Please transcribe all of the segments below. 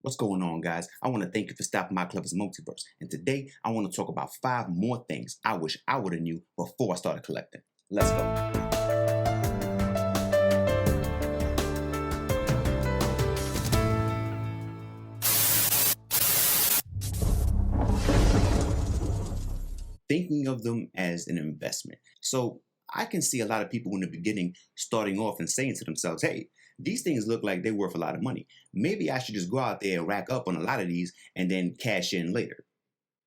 What's going on, guys? I want to thank you for stopping by Clever's Multiverse. And today, I want to talk about 5 more things I wish I would have knew before I started collecting. Let's go. Thinking of them as an investment. So I can see a lot of people in the beginning starting off and saying to themselves, hey, these things look like they're worth a lot of money. Maybe I should just go out there and rack up on a lot of these and then cash in later.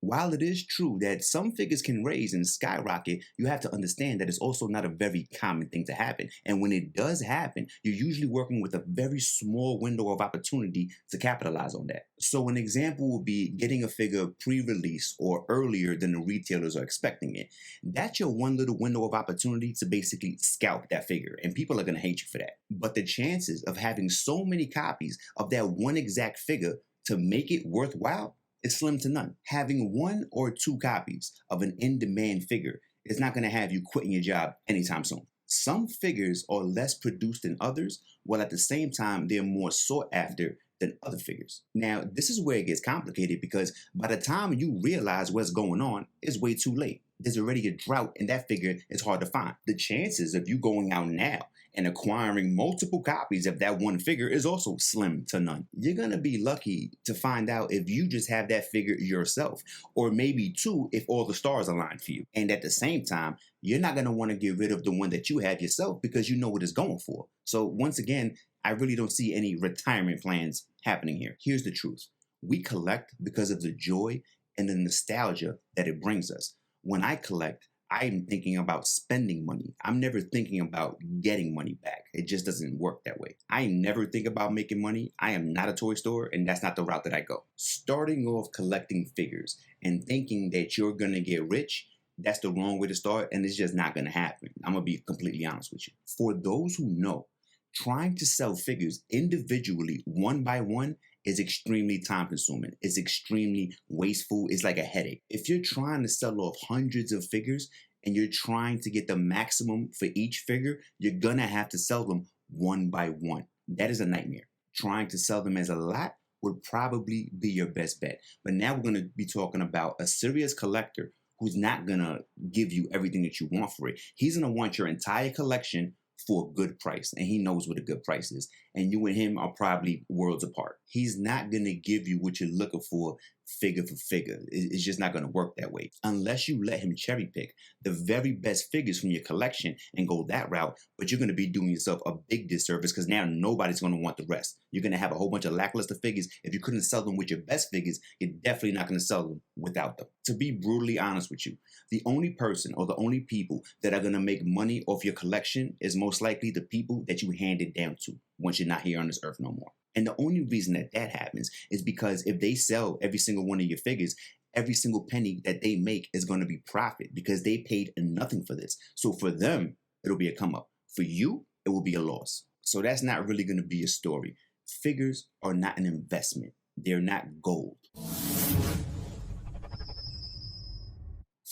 While it is true that some figures can raise and skyrocket, you have to understand that it's also not a very common thing to happen. And when it does happen, you're usually working with a very small window of opportunity to capitalize on that. So an example would be getting a figure pre-release or earlier than the retailers are expecting it. That's your one little window of opportunity to basically scalp that figure, and people are going to hate you for that. But the chances of having so many copies of that one exact figure to make it worthwhile, it's slim to none. Having 1 or 2 copies of an in-demand figure is not going to have you quitting your job anytime soon. Some figures are less produced than others, while at the same time, they're more sought after than other figures. Now, this is where it gets complicated because by the time you realize what's going on, it's way too late. There's already a drought and that figure is hard to find. The chances of you going out now and acquiring multiple copies of that one figure is also slim to none. You're going to be lucky to find out if you just have that figure yourself, or maybe 2 if all the stars align for you. And at the same time, you're not going to want to get rid of the one that you have yourself because you know what it's going for. So once again, I really don't see any retirement plans happening here. Here's the truth. We collect because of the joy and the nostalgia that it brings us. When I collect, I'm thinking about spending money. I'm never thinking about getting money back. It just doesn't work that way. I never think about making money. I am not a toy store, and that's not the route that I go. Starting off collecting figures and thinking that you're going to get rich, that's the wrong way to start, and it's just not going to happen. I'm going to be completely honest with you. For those who know, trying to sell figures individually, one by one, is extremely time consuming. It's extremely wasteful. It's like a headache. If you're trying to sell off hundreds of figures and you're trying to get the maximum for each figure, you're gonna have to sell them one by one. That is a nightmare. Trying to sell them as a lot would probably be your best bet. But now we're gonna be talking about a serious collector who's not gonna give you everything that you want for it. He's gonna want your entire collection for a good price, and he knows what a good price is, and you and him are probably worlds apart. He's not going to give you what you're looking for figure for figure. It's just not going to work that way unless you let him cherry pick the very best figures from your collection and go that route. But you're going to be doing yourself a big disservice because now nobody's going to want the rest. You're going to have a whole bunch of lackluster figures. If you couldn't sell them with your best figures, you're definitely not going to sell them without them. To be brutally honest with you, the only person or the only people that are going to make money off your collection is most likely the people that you hand it down to once you're not here on this earth no more. And the only reason that that happens is because if they sell every single one of your figures, every single penny that they make is going to be profit because they paid nothing for this. So for them, it'll be a come up. For you, it will be a loss. So that's not really going to be a story. Figures are not an investment. They're not gold.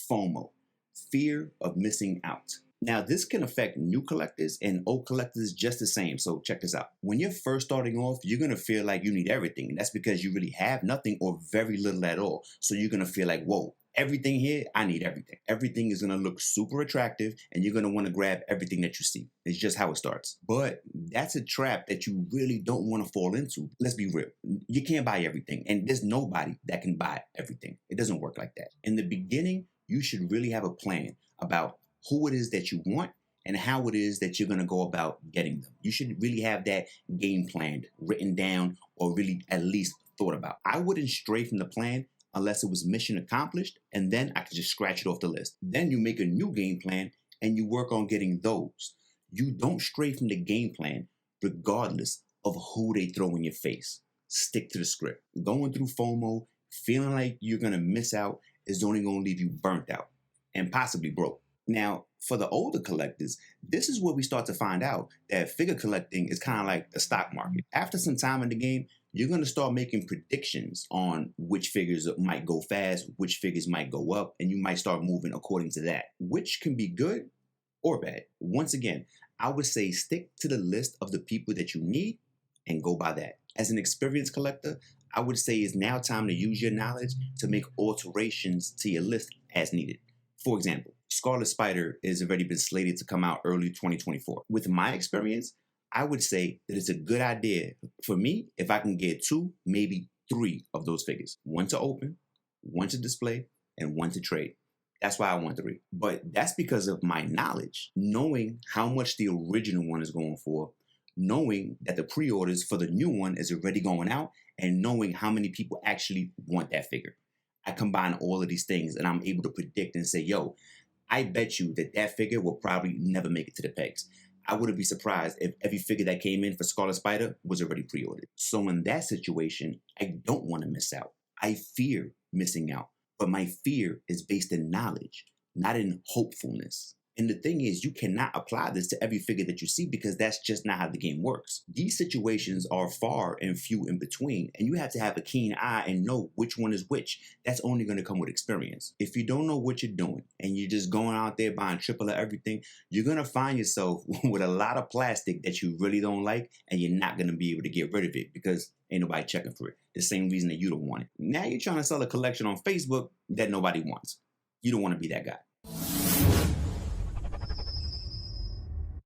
FOMO, fear of missing out. Now, this can affect new collectors and old collectors just the same. So check this out. When you're first starting off, you're going to feel like you need everything. And that's because you really have nothing or very little at all. So you're going to feel like, whoa, everything here, I need everything. Everything is going to look super attractive and you're going to want to grab everything that you see. It's just how it starts. But that's a trap that you really don't want to fall into. Let's be real. You can't buy everything. And there's nobody that can buy everything. It doesn't work like that. In the beginning, you should really have a plan about who it is that you want and how it is that you're going to go about getting them. You should really have that game planned, written down, or really at least thought about. I wouldn't stray from the plan unless it was mission accomplished, and then I could just scratch it off the list. Then you make a new game plan and you work on getting those. You don't stray from the game plan regardless of who they throw in your face. Stick to the script. Going through FOMO, feeling like you're going to miss out is only going to leave you burnt out and possibly broke. Now, for the older collectors, this is where we start to find out that figure collecting is kind of like the stock market. After some time in the game, you're going to start making predictions on which figures might go fast, which figures might go up, and you might start moving according to that, which can be good or bad. Once again, I would say stick to the list of the people that you need and go by that. As an experienced collector, I would say it's now time to use your knowledge to make alterations to your list as needed. For example, Scarlet Spider has already been slated to come out early 2024. With my experience, I would say that it's a good idea for me if I can get 2, maybe 3 of those figures. 1 to open, 1 to display, and 1 to trade. That's why I want 3. But that's because of my knowledge, knowing how much the original one is going for, knowing that the pre-orders for the new one is already going out, and knowing how many people actually want that figure. I combine all of these things and I'm able to predict and say, yo, I bet you that that figure will probably never make it to the pegs. I wouldn't be surprised if every figure that came in for Scarlet Spider was already pre-ordered. So in that situation, I don't want to miss out. I fear missing out, but my fear is based in knowledge, not in hopefulness. And the thing is, you cannot apply this to every figure that you see because that's just not how the game works. These situations are far and few in between, and you have to have a keen eye and know which one is which. That's only going to come with experience. If you don't know what you're doing and you're just going out there buying triple of everything, you're going to find yourself with a lot of plastic that you really don't like, and you're not going to be able to get rid of it because ain't nobody checking for it. The same reason that you don't want it. Now you're trying to sell a collection on Facebook that nobody wants. You don't want to be that guy.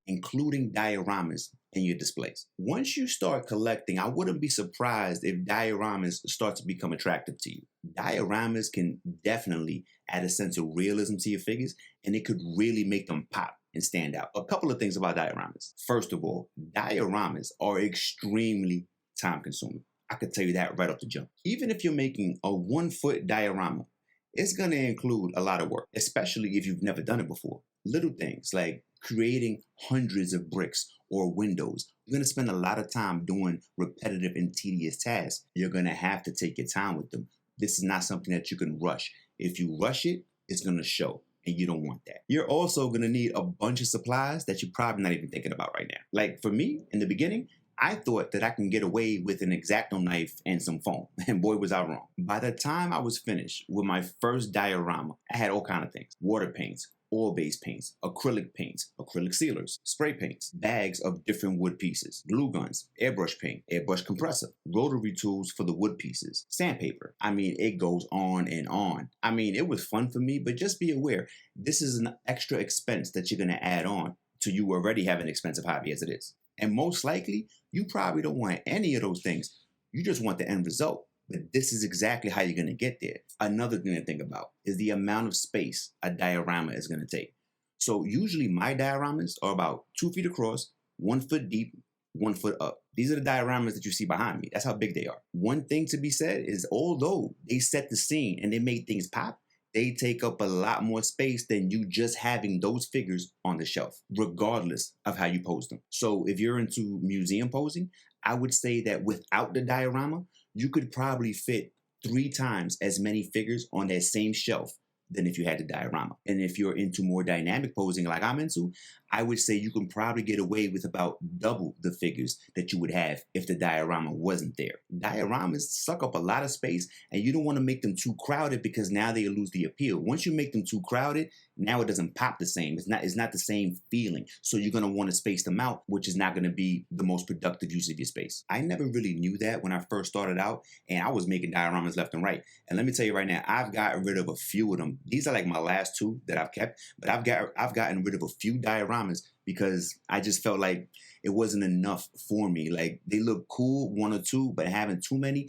Including dioramas in your displays. Once you start collecting, I wouldn't be surprised if dioramas start to become attractive to you. Dioramas can definitely add a sense of realism to your figures, and it could really make them pop and stand out. A couple of things about dioramas. First of all, dioramas are extremely time consuming. I could tell you that right off the jump. Even if you're making a 1-foot diorama, it's going to include a lot of work, especially if you've never done it before. Little things like creating hundreds of bricks or windows. You're going to spend a lot of time doing repetitive and tedious tasks. You're going to have to take your time with them. This is not something that you can rush. If you rush it, it's going to show, and you don't want that. You're also going to need a bunch of supplies that you're probably not even thinking about right now. Like for me, in the beginning, I thought that I can get away with an X-Acto knife and some foam, and boy was I wrong. By the time I was finished with my first diorama, I had all kinds of things. Water paints, oil-based paints, acrylic sealers, spray paints, bags of different wood pieces, glue guns, airbrush paint, airbrush compressor, rotary tools for the wood pieces, sandpaper. I mean, it goes on and on. I mean, it was fun for me, but just be aware, this is an extra expense that you're going to add on to you already have an expensive hobby as it is. And most likely, you probably don't want any of those things. You just want the end result. But this is exactly how you're going to get there. Another thing to think about is the amount of space a diorama is going to take. So usually my dioramas are about 2 feet across, 1 foot deep, 1 foot up. These are the dioramas that you see behind me. That's how big they are. One thing to be said is although they set the scene and they make things pop, they take up a lot more space than you just having those figures on the shelf, regardless of how you pose them. So if you're into museum posing, I would say that without the diorama, you could probably fit 3 times as many figures on that same shelf than if you had the diorama. And if you're into more dynamic posing like I'm into, I would say you can probably get away with about double the figures that you would have if the diorama wasn't there. Dioramas suck up a lot of space, and you don't want to make them too crowded because now they lose the appeal. Once you make them too crowded, now it doesn't pop the same. It's not the same feeling. So you're going to want to space them out, which is not going to be the most productive use of your space. I never really knew that when I first started out, and I was making dioramas left and right. And let me tell you right now, I've gotten rid of a few of them. These are like my last 2 that I've kept, but I've gotten rid of a few dioramas because I just felt like it wasn't enough for me. Like they look cool, 1 or 2, but having too many,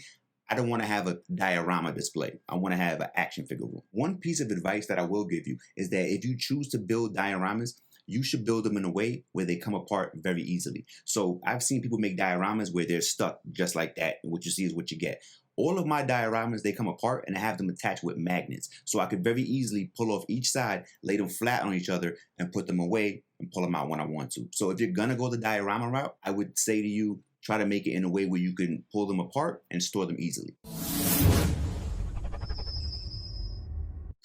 I don't want to have a diorama display. I want to have an action figure room. One piece of advice that I will give you is that if you choose to build dioramas, you should build them in a way where they come apart very easily. So I've seen people make dioramas where they're stuck just like that. What you see is what you get. All of my dioramas, they come apart and I have them attached with magnets. So I could very easily pull off each side, lay them flat on each other and put them away and pull them out when I want to. So if you're going to go the diorama route, I would say to you, try to make it in a way where you can pull them apart and store them easily.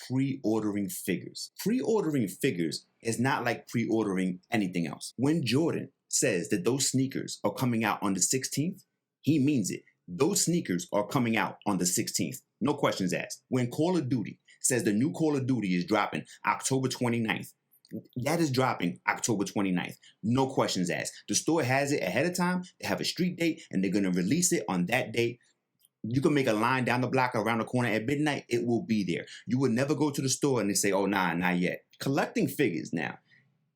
Pre-ordering figures. Pre-ordering figures is not like pre-ordering anything else. When Jordan says that those sneakers are coming out on the 16th, he means it. Those sneakers are coming out on the 16th. No questions asked. When Call of Duty says the new Call of Duty is dropping October 29th, that is dropping October 29th. No questions asked. The store has it ahead of time. They have a street date and they're going to release it on that date. You can make a line down the block around the corner at midnight. It will be there. You would never go to the store and they say, oh, nah, not yet. Collecting figures now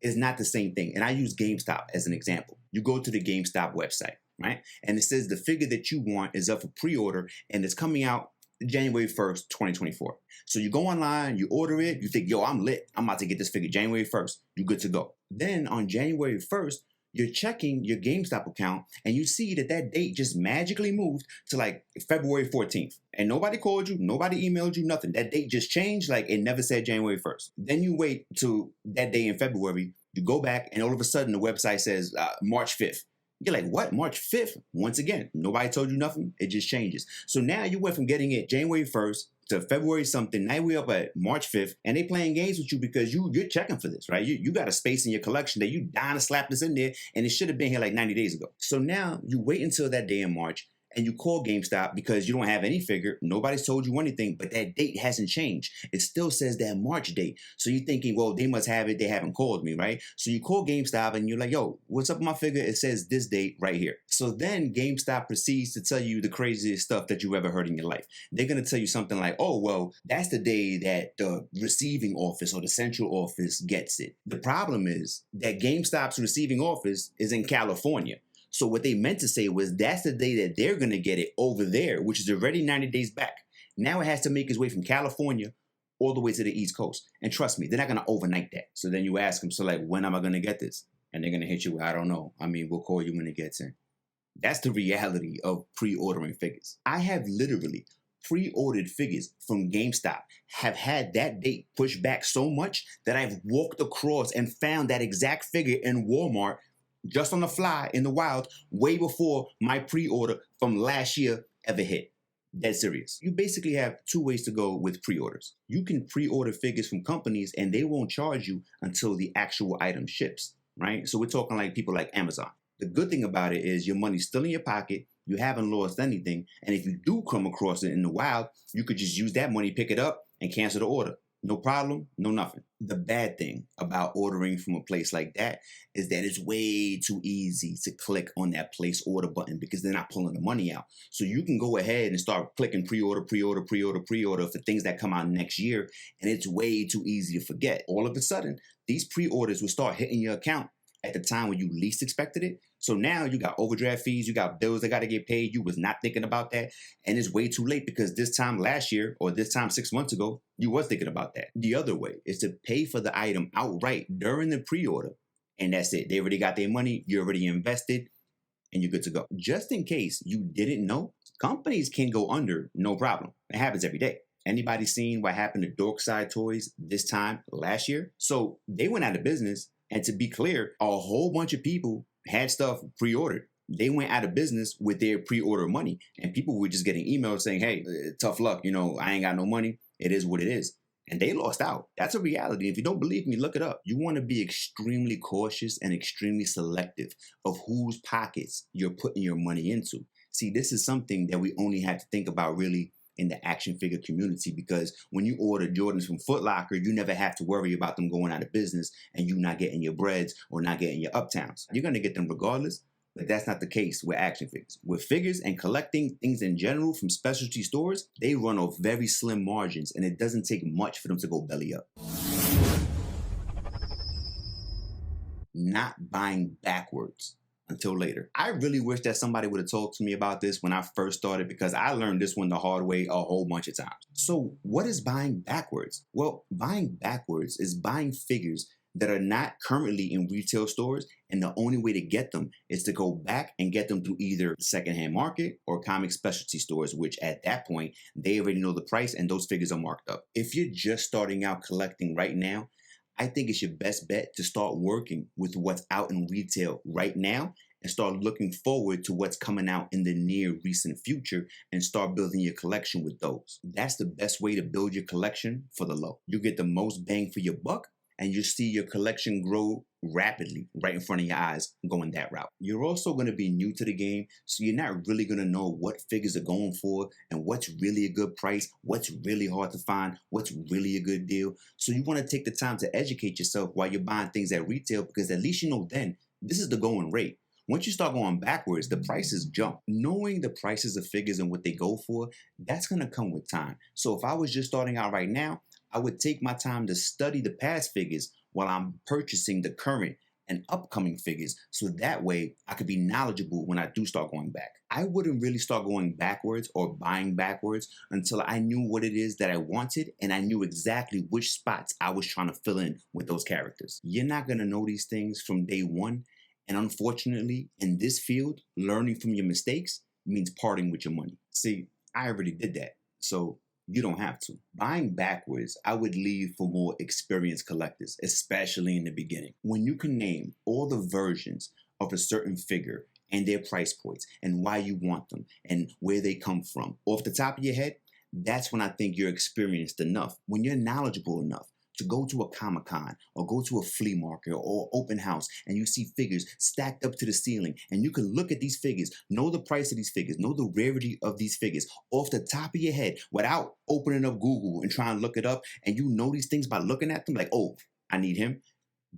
is not the same thing. And I use GameStop as an example. You go to the GameStop website, right? And it says the figure that you want is up for pre-order and it's coming out January 1st, 2024. So you go online, you order it, you think, yo, I'm lit. I'm about to get this figure January 1st. You're good to go. Then on January 1st, you're checking your GameStop account and you see that that date just magically moved to like February 14th. And nobody called you, nobody emailed you, nothing. That date just changed, like it never said January 1st. Then you wait to that day in February, you go back and all of a sudden the website says March 5th. You're like, what? March 5th? Once again, nobody told you nothing. It just changes. So now you went from getting it January 1st to February something. Now we're up at March 5th and they playing games with you because you're checking for this, right? You got a space in your collection that you dying to slap this in there and it should have been here like 90 days ago. So now you wait until that day in March and you call GameStop because you don't have any figure. Nobody's told you anything, but that date hasn't changed. It still says that March date. So you're thinking, well, they must have it. They haven't called me, right? So you call GameStop and you're like, yo, what's up with my figure? It says this date right here. So then GameStop proceeds to tell you the craziest stuff that you ever heard in your life. They're going to tell you something like, oh, well, that's the day that the receiving office or the central office gets it. The problem is that GameStop's receiving office is in California. So what they meant to say was that's the day that they're going to get it over there, which is already 90 days back. Now it has to make its way from California all the way to the East Coast. And trust me, they're not going to overnight that. So then you ask them, so like, when am I going to get this? And they're going to hit you with, I don't know. I mean, we'll call you when it gets in. That's the reality of pre-ordering figures. I have literally pre-ordered figures from GameStop, have had that date pushed back so much that I've walked across and found that exact figure in Walmart just on the fly in the wild, way before my pre-order from last year ever hit. Dead serious. You basically have two ways to go with pre-orders. You can pre-order figures from companies and they won't charge you until the actual item ships, right? So we're talking like people like Amazon. The good thing about it is your money's still in your pocket, you haven't lost anything, and if you do come across it in the wild, you could just use that money, pick it up, and cancel the order. No problem, no nothing. The bad thing about ordering from a place like that is that it's way too easy to click on that place order button because they're not pulling the money out. So you can go ahead and start clicking pre-order for things that come out next year, and it's way too easy to forget. All of a sudden, these pre-orders will start hitting your account at the time when you least expected it. So now you got overdraft fees, you got bills that got to get paid. You was not thinking about that. And it's way too late because this time last year or this time 6 months ago, you was thinking about that. The other way is to pay for the item outright during the pre-order. And that's it. They already got their money. You already invested and you're good to go. Just in case you didn't know, companies can go under, no problem. It happens every day. Anybody seen what happened to Dorkside Toys this time last year? So they went out of business. And to be clear, a whole bunch of people had stuff pre-ordered. They went out of business with their pre-order money. And people were just getting emails saying, hey, tough luck. You know, I ain't got no money. It is what it is. And they lost out. That's a reality. If you don't believe me, look it up. You want to be extremely cautious and extremely selective of whose pockets you're putting your money into. See, this is something that we only have to think about really in the action figure community, because when you order Jordans from Foot Locker, you never have to worry about them going out of business and you not getting your breads or not getting your uptowns. You're going to get them regardless, but that's not the case with action figures. With figures and collecting things in general from specialty stores, they run off very slim margins and it doesn't take much for them to go belly up. Not buying backwards until later. I really wish that somebody would have talked to me about this when I first started, because I learned this one the hard way a whole bunch of times. So what is buying backwards? Well, buying backwards is buying figures that are not currently in retail stores, and the only way to get them is to go back and get them through either secondhand market or comic specialty stores, which at that point, they already know the price and those figures are marked up. If you're just starting out collecting right now, I think it's your best bet to start working with what's out in retail right now and start looking forward to what's coming out in the near recent future and start building your collection with those. That's the best way to build your collection for the low. You get the most bang for your buck and you see your collection grow rapidly right in front of your eyes going that route. You're also going to be new to the game, so you're not really going to know what figures are going for and what's really a good price, what's really hard to find, what's really a good deal. So you want to take the time to educate yourself while you're buying things at retail, because at least you know then this is the going rate. Once you start going backwards, the prices jump. Knowing the prices of figures and what they go for, that's going to come with time. So if I was just starting out right now, I would take my time to study the past figures while I'm purchasing the current and upcoming figures. So that way I could be knowledgeable when I do start going back. I wouldn't really start going backwards or buying backwards until I knew what it is that I wanted and I knew exactly which spots I was trying to fill in with those characters. You're not going to know these things from day one. And unfortunately, in this field, learning from your mistakes means parting with your money. See, I already did that. So you don't have to. Buying backwards, I would leave for more experienced collectors, especially in the beginning. When you can name all the versions of a certain figure and their price points and why you want them and where they come from off the top of your head, that's when I think you're experienced enough. When you're knowledgeable enough to go to a Comic-Con or go to a flea market or open house and you see figures stacked up to the ceiling and you can look at these figures, know the price of these figures, know the rarity of these figures off the top of your head without opening up Google and trying to look it up, and you know these things by looking at them like, oh, I need him.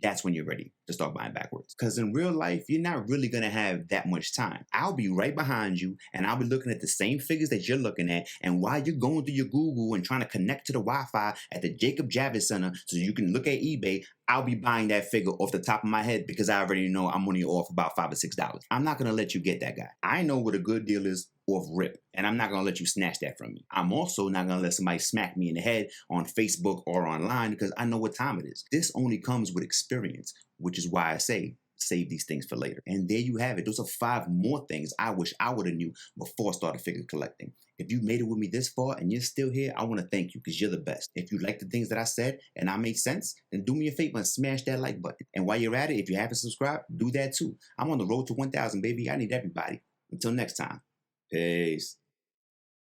That's when you're ready to start buying backwards. Because in real life, you're not really going to have that much time. I'll be right behind you and I'll be looking at the same figures that you're looking at. And while you're going through your Google and trying to connect to the Wi-Fi at the Jacob Javits Center so you can look at eBay, I'll be buying that figure off the top of my head because I already know I'm only off about $5 or $6. I'm not going to let you get that guy. I know what a good deal is off rip, and I'm not going to let you snatch that from me. I'm also not going to let somebody smack me in the head on Facebook or online because I know what time it is. This only comes with experience, which is why I say save these things for later. And there you have it. Those are 5 more things I wish I would have knew before I started figure collecting. If you made it with me this far and you're still here, I want to thank you because you're the best. If you like the things that I said and I made sense, then do me a favor and smash that like button. And while you're at it, if you haven't subscribed, do that too. I'm on the road to 1,000, baby. I need everybody. Until next time, peace.